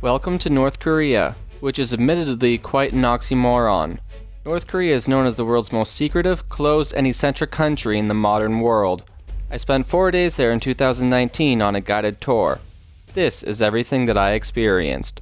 Welcome to North Korea, which is admittedly quite an oxymoron. North Korea is known as the world's most secretive, closed, and eccentric country in the modern world. I spent 4 days there in 2019 on a guided tour. This is everything that I experienced.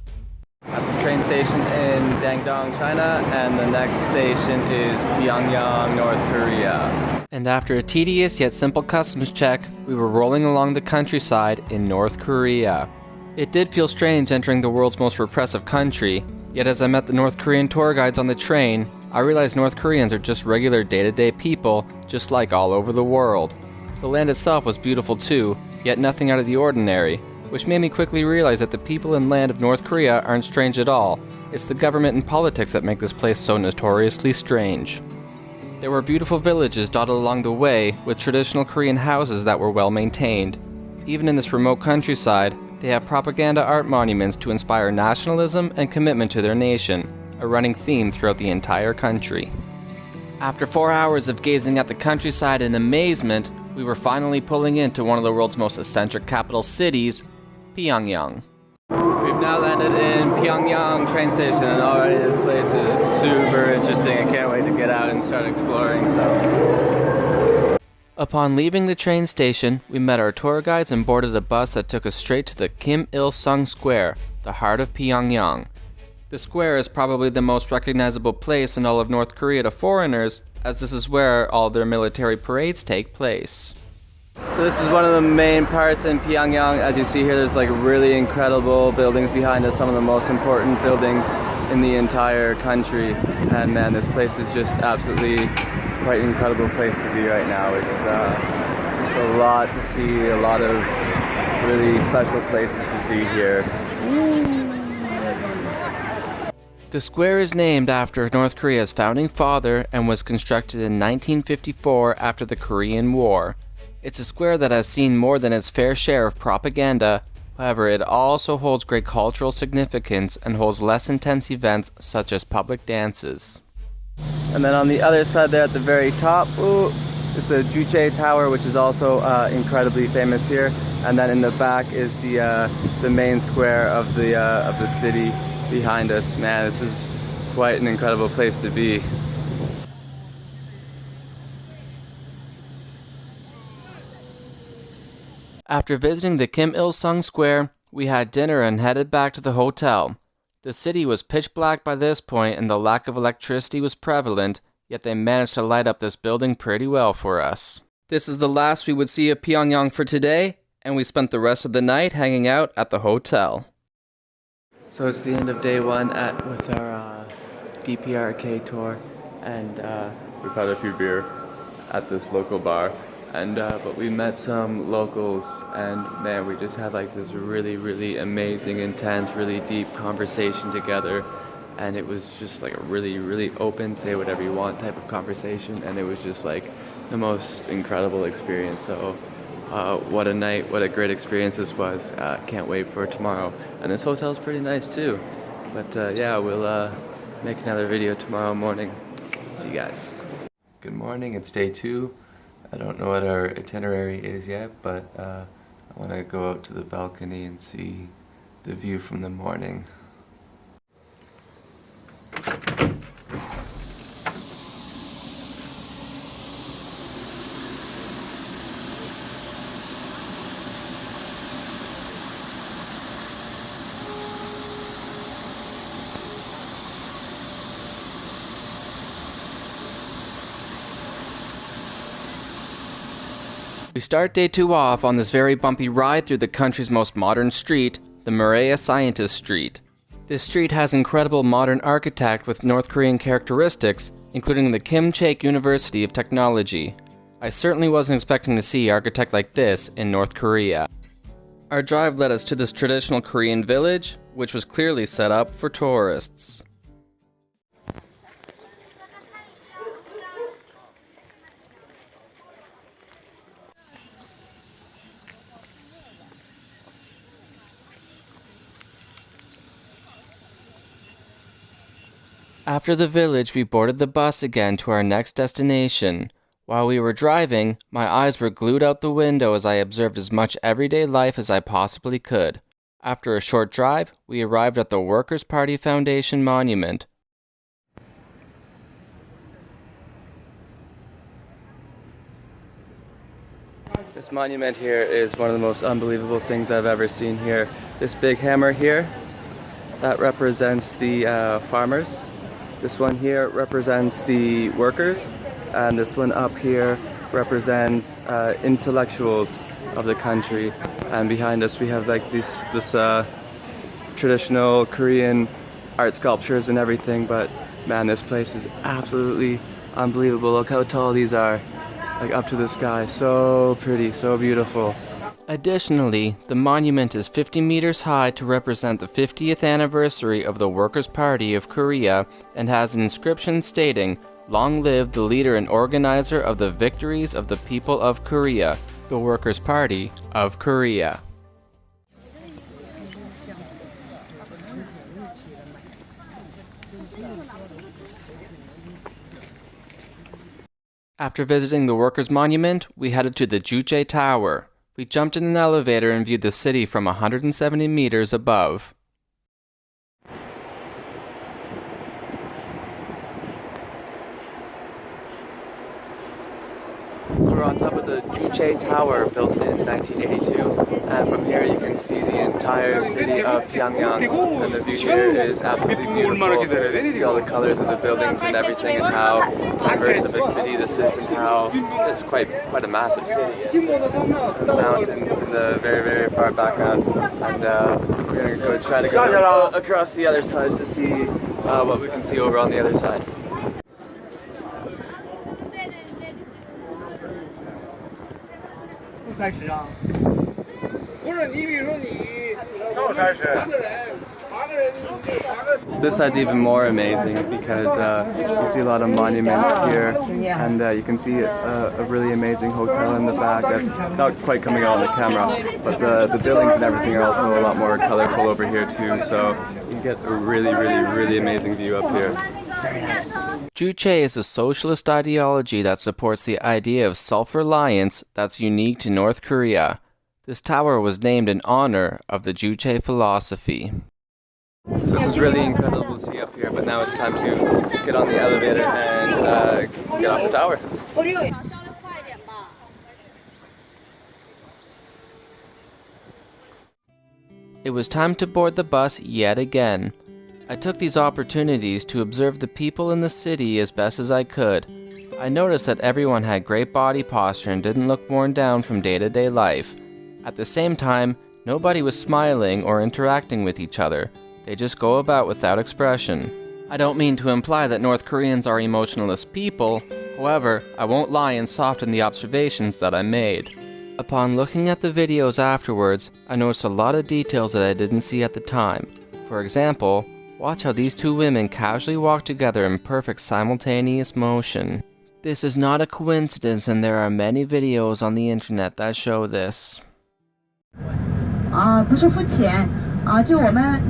At the train station in Dandong, China, and the next station is Pyongyang, North Korea. And after a tedious yet simple customs check, we were rolling along the countryside in North Korea. It did feel strange entering the world's most repressive country, yet as I met the North Korean tour guides on the train, I realized North Koreans are just regular day-to-day people, just like all over the world. The land itself was beautiful too, yet nothing out of the ordinary, which made me quickly realize that the people and land of North Korea aren't strange at all. It's the government and politics that make this place so notoriously strange. There were beautiful villages dotted along the way, with traditional Korean houses that were well maintained. Even in this remote countryside, they have propaganda art monuments to inspire nationalism and commitment to their nation, a running theme throughout the entire country. After 4 hours of gazing at the countryside in amazement, we were finally pulling into one of the world's most eccentric capital cities, Pyongyang. We've now landed in Pyongyang train station, and already this place is super interesting. I can't wait to get out and start exploring. Upon leaving the train station, we met our tour guides and boarded a bus that took us straight to the Kim Il-sung Square, the heart of Pyongyang. The square is probably the most recognizable place in all of North Korea to foreigners, as this is where all their military parades take place. So this is one of the main parts in Pyongyang. As you see here, there's like really incredible buildings behind us, some of the most important buildings in the entire country. And man, this place is just absolutely quite an incredible place to be right now. It's just a lot to see, a lot of really special places to see here. The square is named after North Korea's founding father and was constructed in 1954 after the Korean War. It's a square that has seen more than its fair share of propaganda. However, it also holds great cultural significance and holds less intense events such as public dances. And then on the other side there at the very top, is the Juche Tower, which is also incredibly famous here. And then in the back is the main square of the city behind us. Man, this is quite an incredible place to be. After visiting the Kim Il-sung Square, we had dinner and headed back to the hotel. The city was pitch black by this point and the lack of electricity was prevalent, yet they managed to light up this building pretty well for us. This is the last we would see of Pyongyang for today, and we spent the rest of the night hanging out at the hotel. So it's the end of day one with our DPRK tour, and we've had a few beer at this local bar. But we met some locals, and man, we just had like this really amazing, intense, really deep conversation together. And it was just like a really open, say whatever you want type of conversation. And it was just like the most incredible experience. So what a night, what a great experience this was. Can't wait for tomorrow. And this hotel's pretty nice too. But yeah, we'll make another video tomorrow morning. See you guys. Good morning, it's day 2. I don't know what our itinerary is yet, but I want to go out to the balcony and see the view from the morning. We start day 2 off on this very bumpy ride through the country's most modern street, the Maria Scientist Street. This street has incredible modern architect with North Korean characteristics, including the Kim Il-sung University of Technology. I certainly wasn't expecting to see architect like this in North Korea. Our drive led us to this traditional Korean village, which was clearly set up for tourists. After the village, we boarded the bus again to our next destination. While we were driving, my eyes were glued out the window as I observed as much everyday life as I possibly could. After a short drive, we arrived at the Workers' Party Foundation Monument. This monument here is one of the most unbelievable things I've ever seen here. This big hammer here, that represents the farmers. This one here represents the workers. And this one up here represents intellectuals of the country. And behind us we have like this traditional Korean art sculptures and everything. But man, this place is absolutely unbelievable. Look how tall these are. Like up to the sky. So pretty, so beautiful. Additionally, the monument is 50 meters high to represent the 50th anniversary of the Workers' Party of Korea and has an inscription stating, "Long live the leader and organizer of the victories of the people of Korea, the Workers' Party of Korea." After visiting the Workers' Monument, we headed to the Juche Tower. We jumped in an elevator and viewed the city from 170 meters above. So we're on top of the Juche Tower, built in 1982, and from here you can see the entire city of Pyongyang, and the view here is absolutely beautiful. You can see all the colors of the buildings and everything, and how diverse of a city this is, and how it's quite a massive city. And the mountains in the very, very far background, and we're going to go try to go across the other side to see what we can see over on the other side. This side's even more amazing because you see a lot of monuments here, and you can see a really amazing hotel in the back that's not quite coming out on the camera, but the buildings and everything are also a lot more colorful over here too, so you get a really amazing view up here. It's very nice. Juche is a socialist ideology that supports the idea of self-reliance that's unique to North Korea. This tower was named in honor of the Juche philosophy. So this is really incredible to see up here, but now it's time to get on the elevator and get off the tower. It was time to board the bus yet again. I took these opportunities to observe the people in the city as best as I could. I noticed that everyone had great body posture and didn't look worn down from day-to-day life. At the same time, nobody was smiling or interacting with each other. They just go about without expression. I don't mean to imply that North Koreans are emotionless people. However, I won't lie and soften the observations that I made. Upon looking at the videos afterwards, I noticed a lot of details that I didn't see at the time. For example, watch how these two women casually walk together in perfect simultaneous motion. This is not a coincidence, and there are many videos on the internet that show this. 不是付钱就我们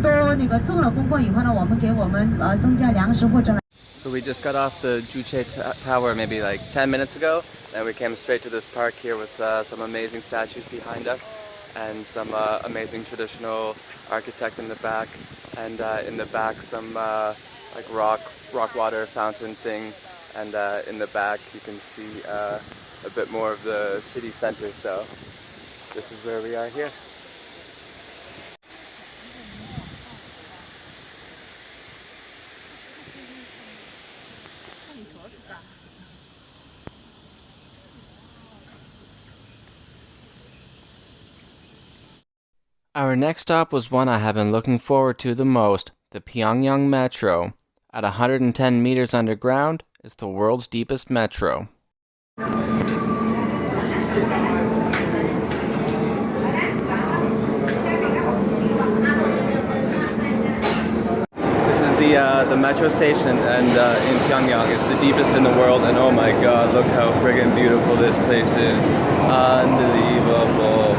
都做了功课以后呢，我们给我们增加粮食或者 So we just got off the Juche Tower maybe like 10 minutes ago, and we came straight to this park here with some amazing statues behind us and some amazing traditional architect in the back, and in the back some like rock water fountain thing, and in the back you can see a bit more of the city center, so this is where we are here. Our next stop was one I have been looking forward to the most, the Pyongyang Metro. At 110 meters underground, it's the world's deepest metro. This is the metro station, and in Pyongyang. It's the deepest in the world, and oh my god, look how friggin' beautiful this place is. Unbelievable.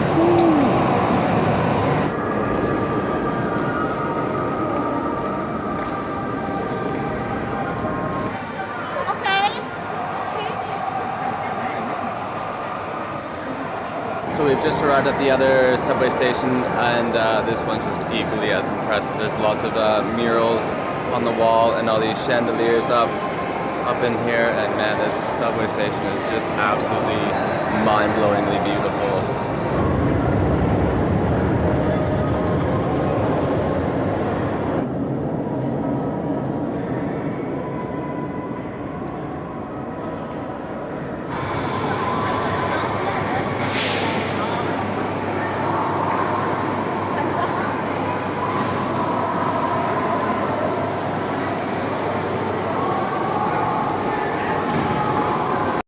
So we've just arrived at the other subway station, and this one's just equally as impressive. There's lots of murals on the wall and all these chandeliers up in here, and man, this subway station is just absolutely mind-blowingly beautiful.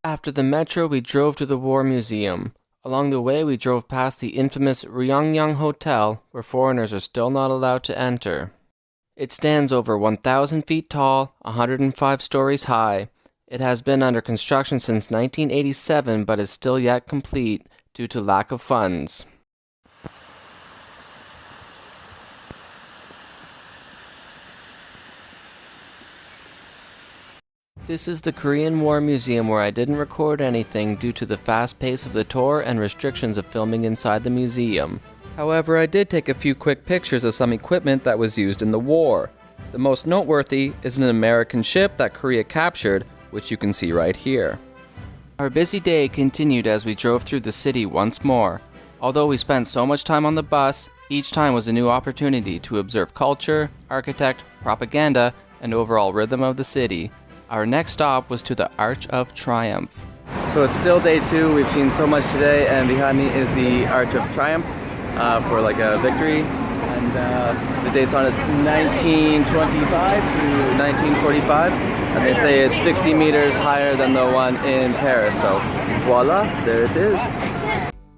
After the metro, we drove to the War Museum. Along the way, we drove past the infamous Pyongyang Hotel, where foreigners are still not allowed to enter. It stands over 1,000 feet tall, 105 stories high. It has been under construction since 1987, but is still yet complete due to lack of funds. This is the Korean War Museum, where I didn't record anything due to the fast pace of the tour and restrictions of filming inside the museum. However, I did take a few quick pictures of some equipment that was used in the war. The most noteworthy is an American ship that Korea captured, which you can see right here. Our busy day continued as we drove through the city once more. Although we spent so much time on the bus, each time was a new opportunity to observe culture, architect, propaganda, and overall rhythm of the city. Our next stop was to the Arch of Triumph. So it's still day 2, we've seen so much today, and behind me is the Arch of Triumph for like a victory. And the date's on it's 1925 to 1945, and they say it's 60 meters higher than the one in Paris, so voila, there it is.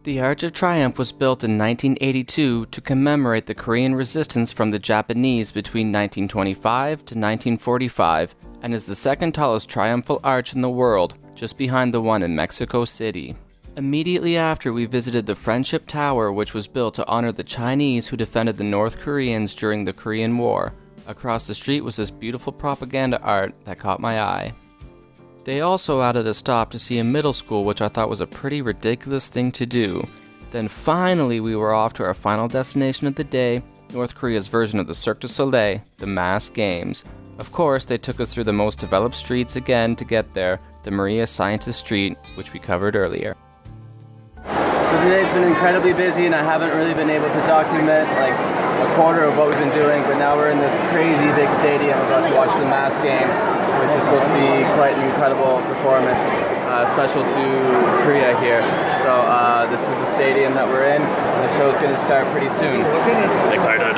The Arch of Triumph was built in 1982 to commemorate the Korean resistance from the Japanese between 1925 to 1945, and is the second tallest triumphal arch in the world, just behind the one in Mexico City. Immediately after, we visited the Friendship Tower, which was built to honor the Chinese who defended the North Koreans during the Korean War. Across the street was this beautiful propaganda art that caught my eye. They also added a stop to see a middle school, which I thought was a pretty ridiculous thing to do. Then finally we were off to our final destination of the day, North Korea's version of the Cirque du Soleil, the Mass Games. Of course, they took us through the most developed streets again to get there, the Maria Scientist Street, which we covered earlier. So today's been incredibly busy, and I haven't really been able to document like a quarter of what we've been doing, but now we're in this crazy big stadium about to watch the Mass Games, which is supposed to be quite an incredible performance, special to Korea here. So this is the stadium that we're in, and the show's going to start pretty soon. Excited!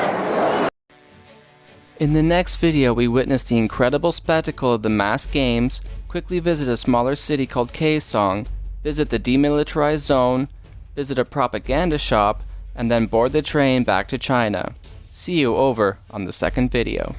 In the next video, we witness the incredible spectacle of the Mass Games, quickly visit a smaller city called Kaesong, visit the demilitarized zone, visit a propaganda shop, and then board the train back to China. See you over on the second video.